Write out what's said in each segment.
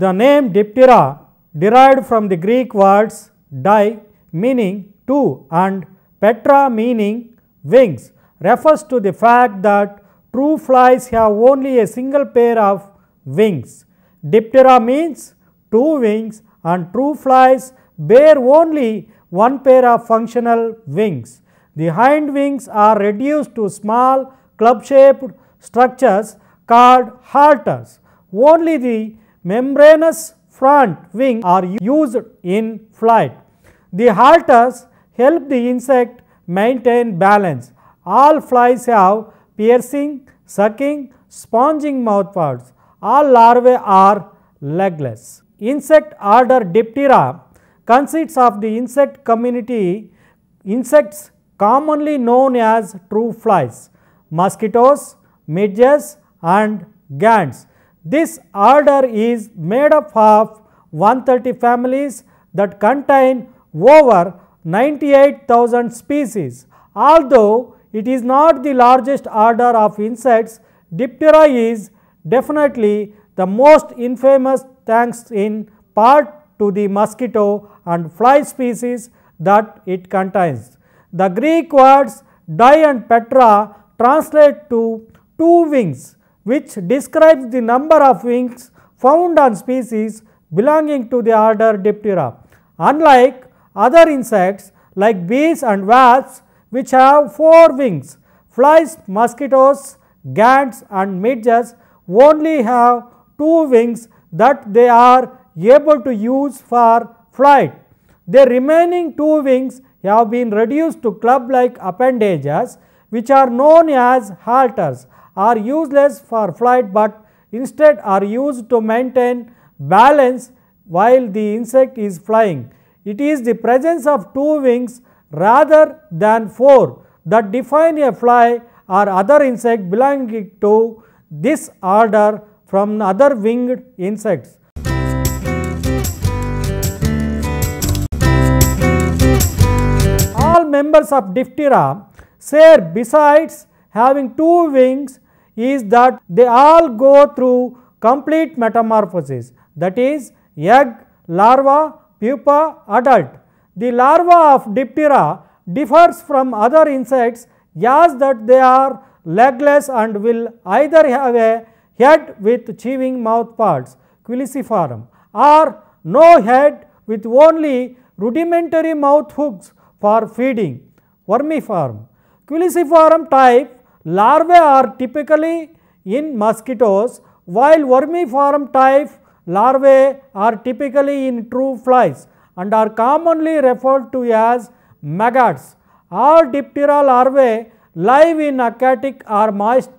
The name Diptera, derived from the Greek words di meaning two and petra meaning wings, refers to the fact that true flies have only a single pair of wings. Diptera means two wings and true flies bear only one pair of functional wings. The hind wings are reduced to small club-shaped structures called halters. Only the membranous front wings are used in flight. The halters help the insect maintain balance. All flies have piercing, sucking, sponging mouthparts. All larvae are legless. Insect order Diptera consists of the insect community insects commonly known as true flies, mosquitoes, midges and gants. This order is made up of 130 families that contain over 98,000 species. Although it is not the largest order of insects, Diptera is definitely the most infamous, thanks in part to the mosquito and fly species that it contains. The Greek words di and petra translate to two wings, which describes the number of wings found on species belonging to the order Diptera. Unlike other insects like bees and wasps, which have four wings, flies, mosquitoes, gants and midges only have two wings that they are able to use for flight. The remaining two wings have been reduced to club-like appendages, which are known as halters, are useless for flight but instead are used to maintain balance while the insect is flying. It is the presence of two wings rather than four that define a fly or other insect belonging to this order from other winged insects. All members of Diptera share, besides having two wings, is that they all go through complete metamorphosis, that is egg, larva, pupa, adult. The larva of Diptera differs from other insects as that they are legless and will either have a head with chewing mouth parts, Quiliciform, or no head with only rudimentary mouth hooks for feeding, Vermiform. Quiliciform type larvae are typically in mosquitoes, while Vermiform type larvae are typically in true flies and are commonly referred to as maggots. All Diptera larvae live in aquatic or moist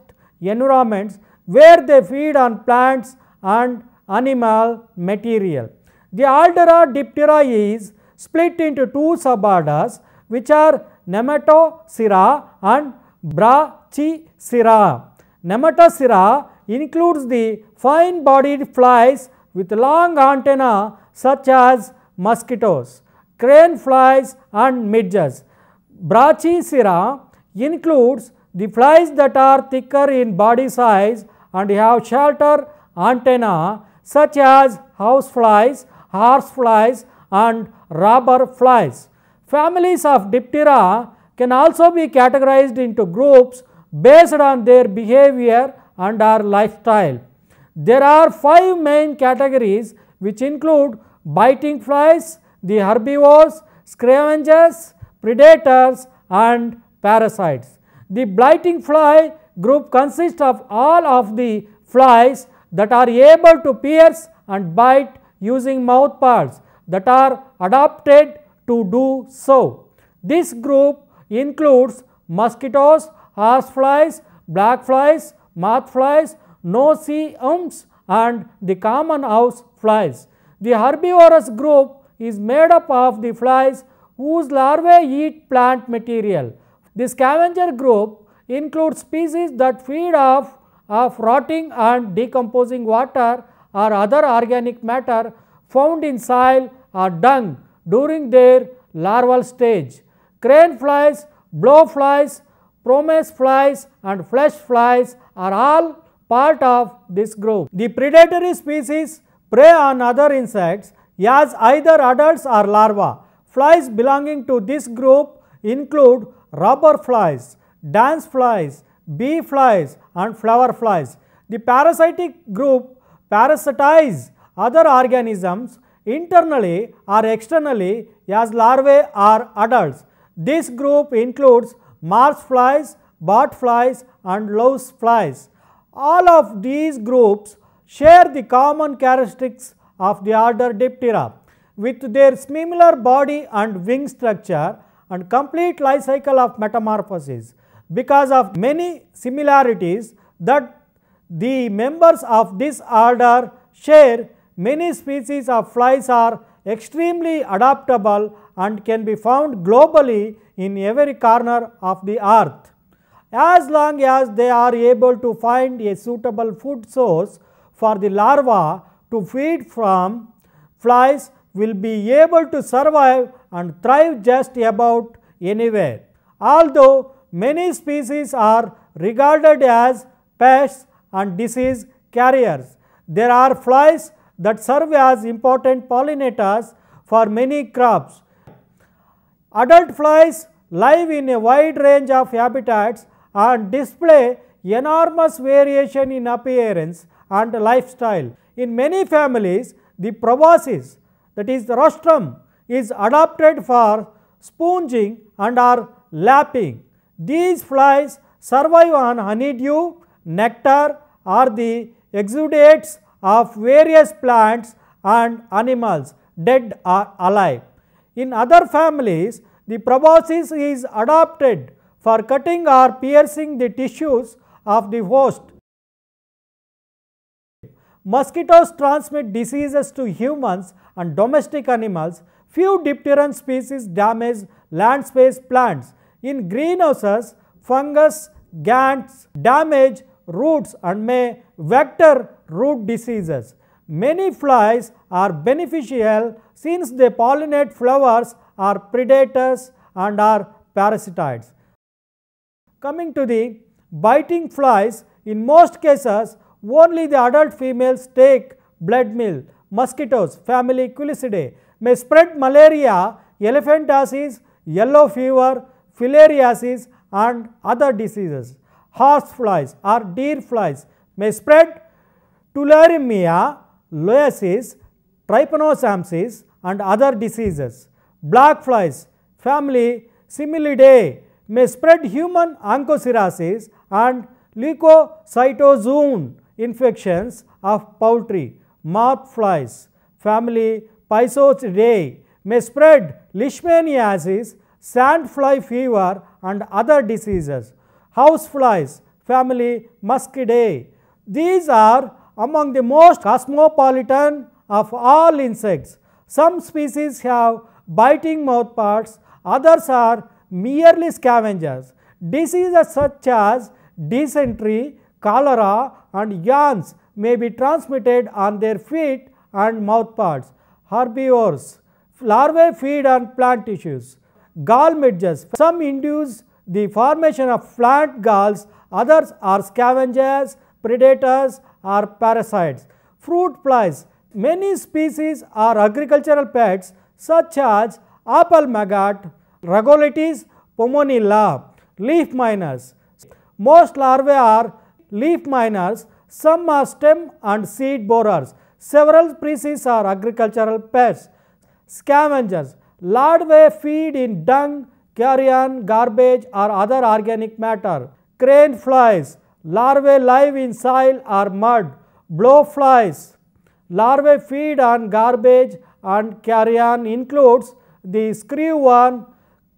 environments where they feed on plants and animal material. The order Diptera is split into two suborders, which are Nematocera and Brachycera. Nematocera includes the fine bodied flies with long antennae such as mosquitoes, crane flies and midges. Brachycera includes the flies that are thicker in body size and have shorter antennae such as house flies, horse flies and robber flies. Families of Diptera can also be categorized into groups based on their behavior and or lifestyle. There are 5 main categories which include biting flies, the herbivores, scavengers, predators and parasites. The blighting fly group consists of all of the flies that are able to pierce and bite using mouth parts that are adapted to do so. This group includes mosquitoes, horseflies, black flies, moth flies, no-see-ums and the common house flies. The herbivorous group is made up of the flies whose larvae eat plant material. The scavenger group includes species that feed off rotting and decomposing water or other organic matter found in soil or dung during their larval stage. Crane flies, blowflies, promise flies and flesh flies are all part of this group. The predatory species prey on other insects as either adults or larvae. Flies belonging to this group include rubber flies, dance flies, bee flies and flower flies. The parasitic group parasitize other organisms internally or externally as larvae or adults. This group includes marsh flies, bot flies and louse flies. All of these groups share the common characteristics of the order Diptera with their similar body and wing structure and complete life cycle of metamorphosis. Because of many similarities that the members of this order share, many species of flies are extremely adaptable and can be found globally in every corner of the earth. As long as they are able to find a suitable food source for the larva to feed from, flies will be able to survive and thrive just about anywhere. Although many species are regarded as pests and disease carriers, there are flies that serve as important pollinators for many crops. Adult flies live in a wide range of habitats and display enormous variation in appearance and lifestyle. In many families, the proboscis, that is the rostrum, is adapted for sponging and or lapping. These flies survive on honeydew, nectar or the exudates of various plants and animals, dead or alive. In other families, the proboscis is adapted for cutting or piercing the tissues of the host. Mosquitoes transmit diseases to humans and domestic animals. Few dipteran species damage landscape plants. In greenhouses, fungus gants damage roots and may vector root diseases. Many flies are beneficial since they pollinate flowers, are predators and are parasitoids. Coming to the biting flies, in most cases only the adult females take blood meal. Mosquitoes, family Culicidae, may spread malaria, elephantiasis, yellow fever, filariasis and other diseases. Horse flies or deer flies may spread tularemia, loesis, trypanosomes and other diseases. Black flies, family Similidae, may spread human onchocerciasis and leukocytozoon infections of poultry. Moth flies, family Pisocidae, may spread leishmaniasis, sandfly fever and other diseases. House flies, family Muscidae. These are among the most cosmopolitan of all insects. Some species have biting mouthparts, others are merely scavengers. Diseases such as dysentery, cholera and yawns may be transmitted on their feet and mouthparts. Herbivores, larvae feed on plant tissues. Gall midges, some induce the formation of plant galls, others are scavengers, predators or parasites. Fruit flies, many species are agricultural pests such as apple maggot, Rhagoletis pomonilla. Leaf miners, most larvae are leaf miners, some are stem and seed borers. Several species are agricultural pests. Scavengers, larvae feed in dung, carrion, garbage or other organic matter. Crane flies, larvae live in soil or mud. Blowflies, larvae feed on garbage and carrion, includes the screwworm,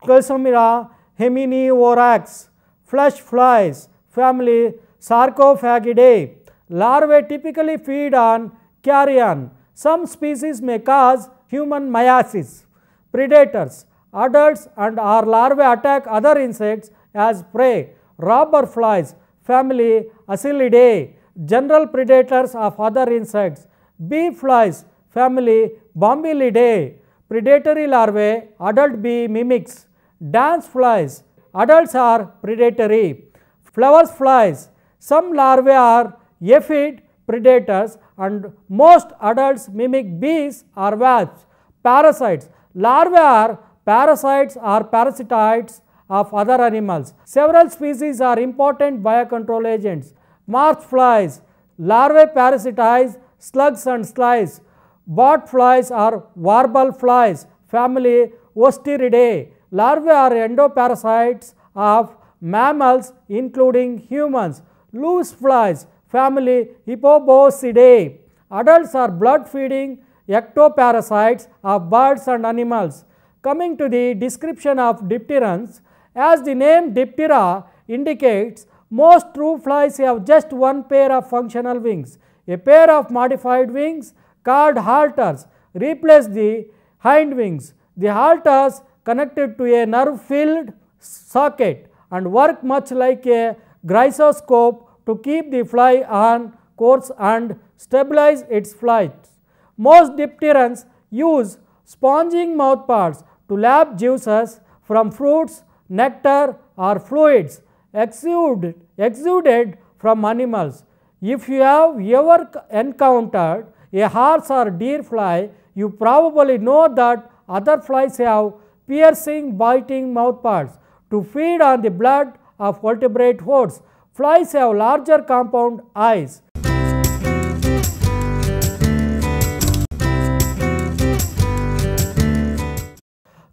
Closamira heminivorax. Flesh flies, family Sarcophagidae. Larvae typically feed on carrion. Some species may cause human myiasis. Predators, adults and or larvae attack other insects as prey. Robber flies, family Acelidae, general predators of other insects. Bee flies, family Bombylidae, predatory larvae, adult bee mimics. Dance flies, adults are predatory. Flower flies, some larvae are aphid, predators, and most adults mimic bees or wasps. Parasites. Larvae are parasites or parasitoids of other animals. Several species are important biocontrol agents. Marsh flies. Larvae parasitize slugs and flies. Bot flies are warble flies, family Osteridae. Larvae are endoparasites of mammals including humans. Loose flies, family Hippobosidae. Adults are blood feeding ectoparasites of birds and animals. Coming to the description of dipterans, as the name Diptera indicates, most true flies have just one pair of functional wings. A pair of modified wings called halters replace the hind wings. The halters connected to a nerve-filled socket and work much like a gyroscope to keep the fly on course and stabilize its flight. Most dipterans use sponging mouthparts to lap juices from fruits, nectar or fluids exuded from animals. If you have ever encountered a horse or deer fly, you probably know that other flies have piercing, biting mouthparts to feed on the blood of vertebrate hosts. Flies have larger compound eyes.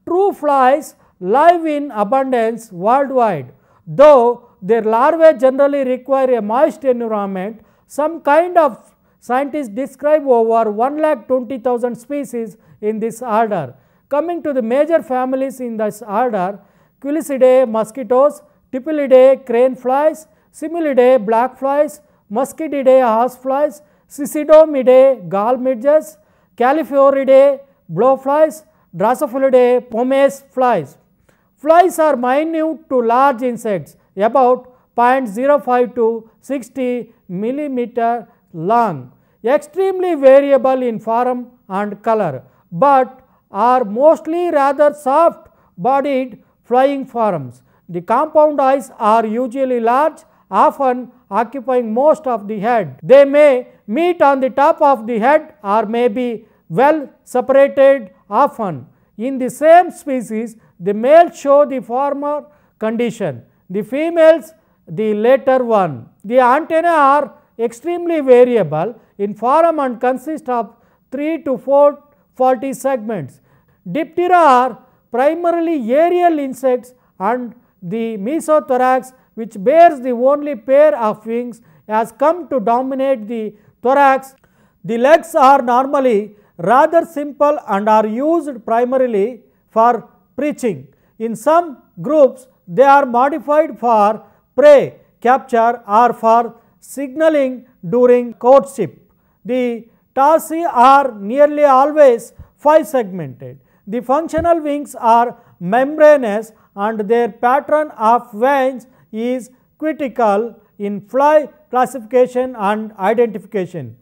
True flies live in abundance worldwide. Though their larvae generally require a moist environment, some kind of scientists describe over 1,20,000 species in this order. Coming to the major families in this order: Quelicidae mosquitoes, Typilidae crane flies, Similidae black flies, Muscididae horseflies, Cicidomidae gall midges, Callifioridae blowflies, Drosophilidae pomace flies. Flies are minute to large insects, about 0.05 to 60 millimeter long, extremely variable in form and color, but are mostly rather soft bodied flying forms. The compound eyes are usually large, often occupying most of the head. They may meet on the top of the head or may be well separated often. In the same species, the males show the former condition, the females the later one. The antennae are extremely variable in form and consist of 3 to 40 segments. Diptera are primarily aerial insects, and the mesothorax, which bears the only pair of wings, has come to dominate the thorax. The legs are normally rather simple and are used primarily for preaching. In some groups, they are modified for prey capture or for signaling during courtship. The tarsi are nearly always 5-segmented. The functional wings are membranous and their pattern of veins is critical in fly classification and identification.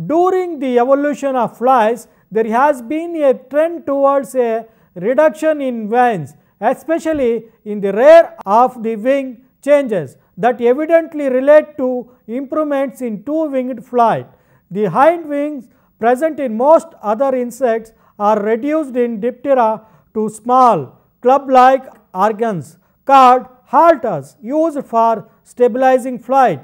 During the evolution of flies, there has been a trend towards a reduction in veins, especially in the rear of the wing changes that evidently relate to improvements in two-winged flight. The hind wings present in most other insects are reduced in Diptera to small club-like organs called halters used for stabilizing flight.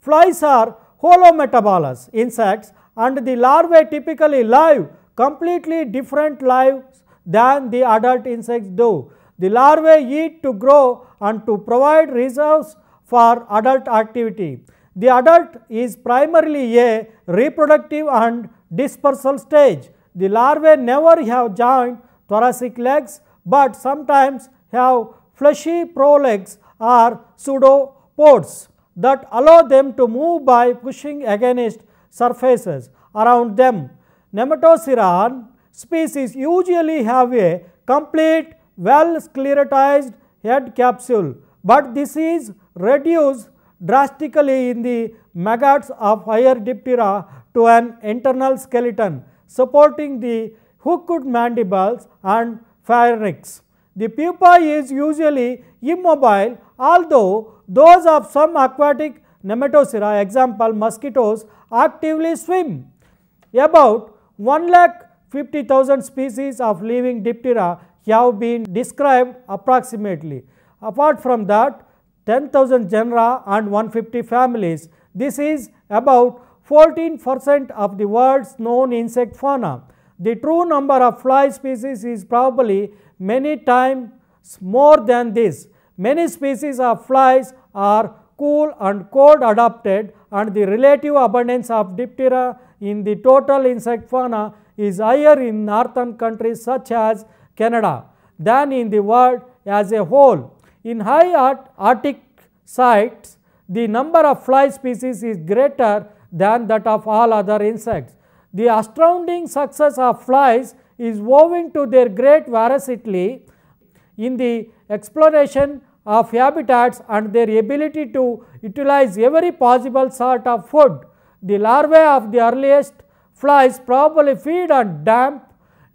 Flies are holometabolous insects and the larvae typically live completely different lives than the adult insects do. The larvae eat to grow and to provide reserves for adult activity. The adult is primarily a reproductive and dispersal stage. The larvae never have joined thoracic legs, but sometimes have fleshy prolegs or pseudopods that allow them to move by pushing against surfaces around them. Nematocerae species usually have a complete well sclerotized head capsule, but this is reduced drastically in the maggots of higher Diptera to an internal skeleton supporting the hooked mandibles and pharynx. The pupa is usually immobile, although those of some aquatic Nematocera. Example, mosquitoes actively swim. About 1,50,000 species of living Diptera have been described approximately. Apart from that, 10,000 genera and 150 families. This is about 14% of the world's known insect fauna. The true number of fly species is probably many times more than this. Many species of flies are cool and cold adapted, and the relative abundance of Diptera in the total insect fauna is higher in northern countries such as Canada than in the world as a whole. In high Arctic sites, the number of fly species is greater than that of all other insects. The astounding success of flies is owing to their great versatility in the exploration of habitats and their ability to utilize every possible sort of food. The larvae of the earliest flies probably feed on damp,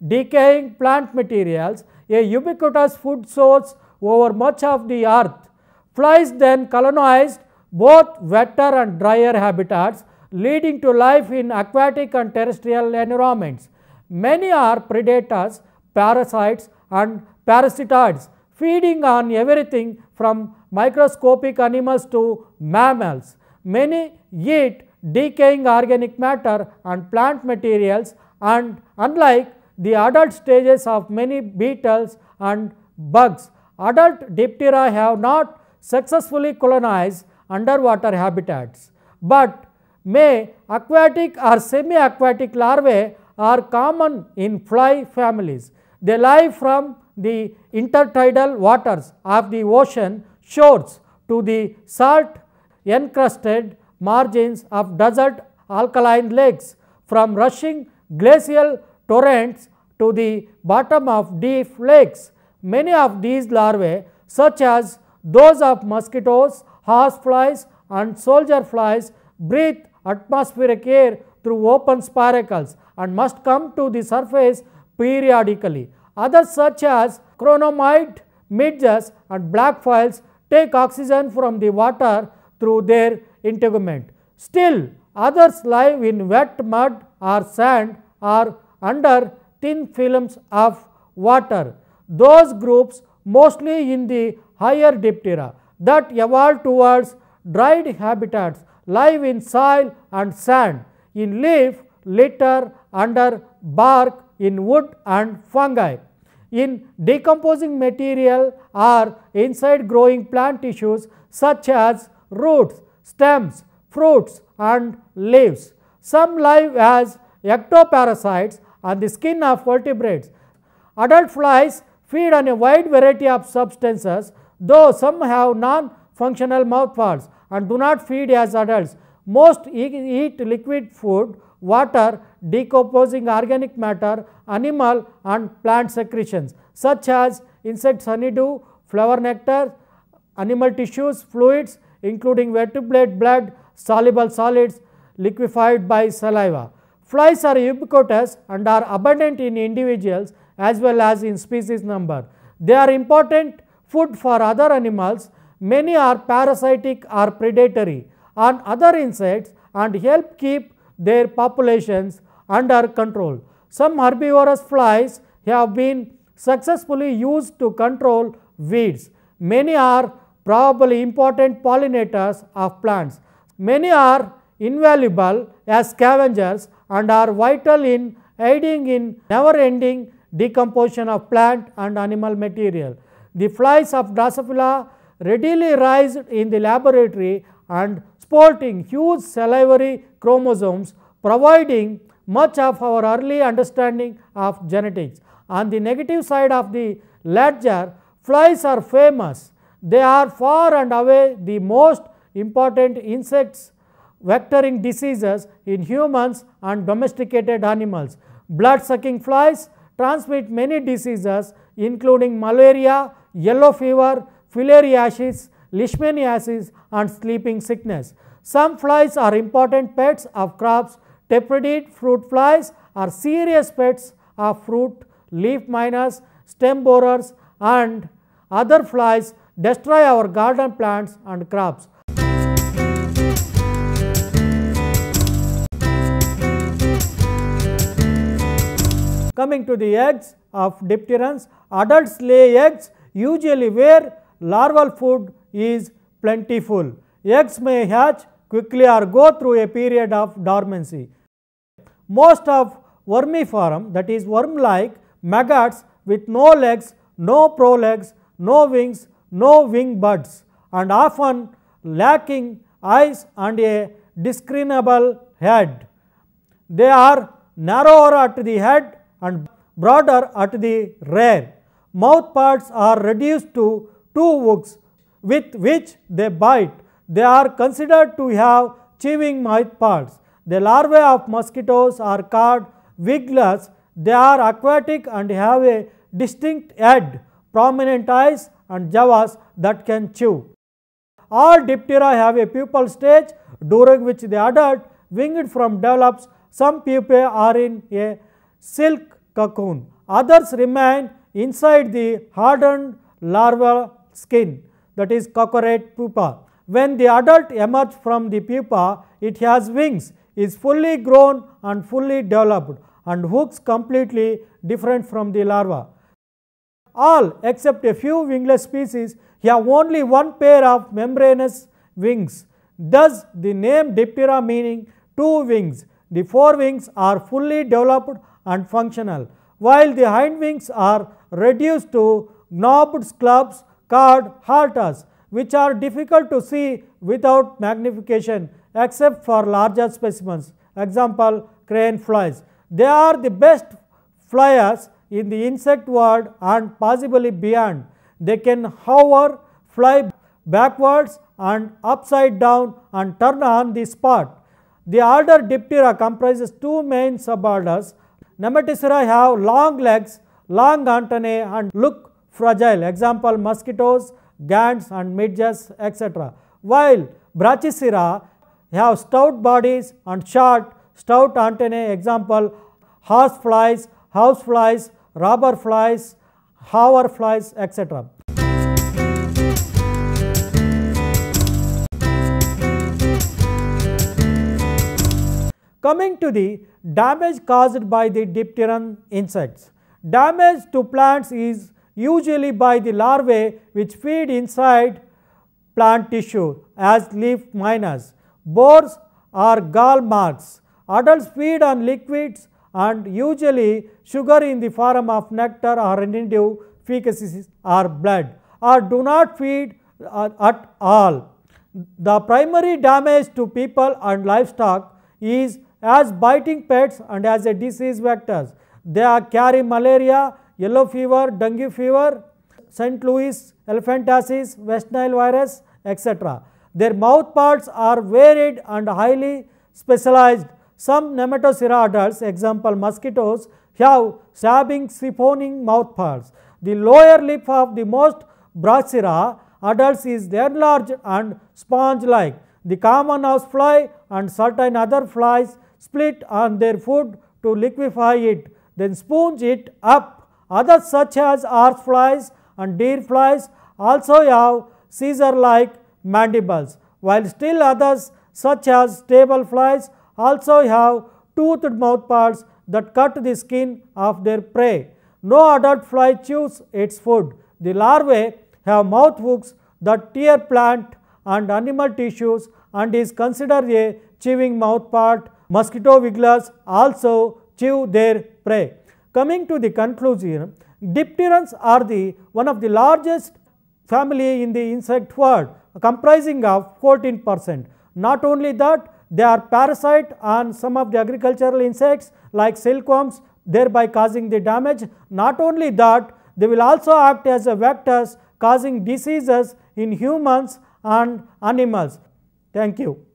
decaying plant materials, a ubiquitous food source over much of the earth. Flies then colonized both wetter and drier habitats, leading to life in aquatic and terrestrial environments. Many are predators, parasites and parasitoids, feeding on everything from microscopic animals to mammals. Many eat decaying organic matter and plant materials, and unlike the adult stages of many beetles and bugs, adult Diptera have not successfully colonized underwater habitats, but may aquatic or semi-aquatic larvae are common in fly families. They live from the intertidal waters of the ocean shores to the salt encrusted margins of desert alkaline lakes, from rushing glacial torrents to the bottom of deep lakes. Many of these larvae, such as those of mosquitoes, horseflies and soldier flies, breathe atmospheric air through open spiracles and must come to the surface periodically. Others, such as chronomide midges and black files, take oxygen from the water through their integument. Still, others live in wet mud or sand or under thin films of water. Those groups, mostly in the higher Diptera that evolved towards dried habitats, live in soil and sand, in leaf litter, under bark, in wood and fungi, in decomposing material or inside growing plant tissues such as roots, stems, fruits and leaves. Some live as ectoparasites on the skin of vertebrates. Adult flies feed on a wide variety of substances, though some have non-functional mouthparts and do not feed as adults. Most eat liquid food, water, decomposing organic matter, animal and plant secretions such as insect honeydew, flower nectar, animal tissues, fluids including vertebrate blood, soluble solids liquefied by saliva. Flies are ubiquitous and are abundant in individuals as well as in species number. They are important food for other animals. Many are parasitic or predatory on other insects and help keep their populations under control. Some herbivorous flies have been successfully used to control weeds. Many are probably important pollinators of plants. Many are invaluable as scavengers and are vital in aiding in never-ending decomposition of plant and animal material. The flies of Drosophila readily rise in the laboratory and sporting huge salivary chromosomes, providing much of our early understanding of genetics. On the negative side of the ledger, flies are famous. They are far and away the most important insects vectoring diseases in humans and domesticated animals. Blood-sucking flies transmit many diseases including malaria, yellow fever, filariasis, leishmaniasis and sleeping sickness. Some flies are important pets of crops. Tepridid fruit flies are serious pets of fruit, leaf miners, stem borers and other flies destroy our garden plants and crops. Coming to the eggs of dipterans, adults lay eggs usually where larval food is plentiful. Eggs may hatch quickly or go through a period of dormancy. Most of vermiform, that is worm-like maggots with no legs, no prolegs, no wings, no wing buds, and often lacking eyes and a discernible head. They are narrower at the head and broader at the rear. Mouth parts are reduced to two hooks with which they bite. They are considered to have chewing mouth parts. The larvae of mosquitoes are called wiglets. They are aquatic and have a distinct head, prominent eyes and jaws that can chew. All diptera have a pupal stage during which the adult winged form develops. Some pupae are in a silk cocoon. Others remain inside the hardened larval skin, that is cocorate pupa. When the adult emerges from the pupa, it has wings, is fully grown and fully developed, and hooks completely different from the larva. All except a few wingless species have only one pair of membranous wings. Thus, the name diptera meaning two wings. The forewings are fully developed and functional, while the hind wings are reduced to knobbed scallops called halters, which are difficult to see without magnification except for larger specimens. Example, crane flies. They are the best flyers in the insect world and possibly beyond. They can hover, fly backwards and upside down and turn on the spot. The order Diptera comprises two main suborders. Nematicera have long legs, long antennae and look fragile. Example, mosquitoes, gants and midges, etc. While Brachycera have stout bodies and short, stout antennae. Example, horseflies, houseflies, robber flies, hover flies, etc. Coming to the damage caused by the dipteran insects. Damage to plants is usually by the larvae which feed inside plant tissue as leaf miners, borers or gall marks. Adults feed on liquids and usually sugar in the form of nectar or honeydew, feces or blood, or do not feed at all. The primary damage to people and livestock is as biting pests and as a disease vectors. They carry malaria, yellow fever, dengue fever, St. Louis elephantiasis, West Nile virus, etc. Their mouth parts are varied and highly specialized. Some Nematocera adults, example mosquitoes, have stabbing, siphoning mouth parts. The lower lip of the most Brachycera adults is enlarged and sponge-like. The common housefly and certain other flies split on their food to liquefy it, then sponge it up. Others such as horseflies and deer flies also have scissor-like mandibles, while still others such as stable flies also have toothed mouthparts that cut the skin of their prey. No adult fly chews its food. The larvae have mouth hooks that tear plant and animal tissues and is considered a chewing mouthpart. Mosquito wigglers also chew their prey. Coming to the conclusion, dipterans are one of the largest family in the insect world, comprising of 14%. Not only that, they are parasite on some of the agricultural insects like silkworms, thereby causing the damage. Not only that, they will also act as a vectors causing diseases in humans and animals. Thank you.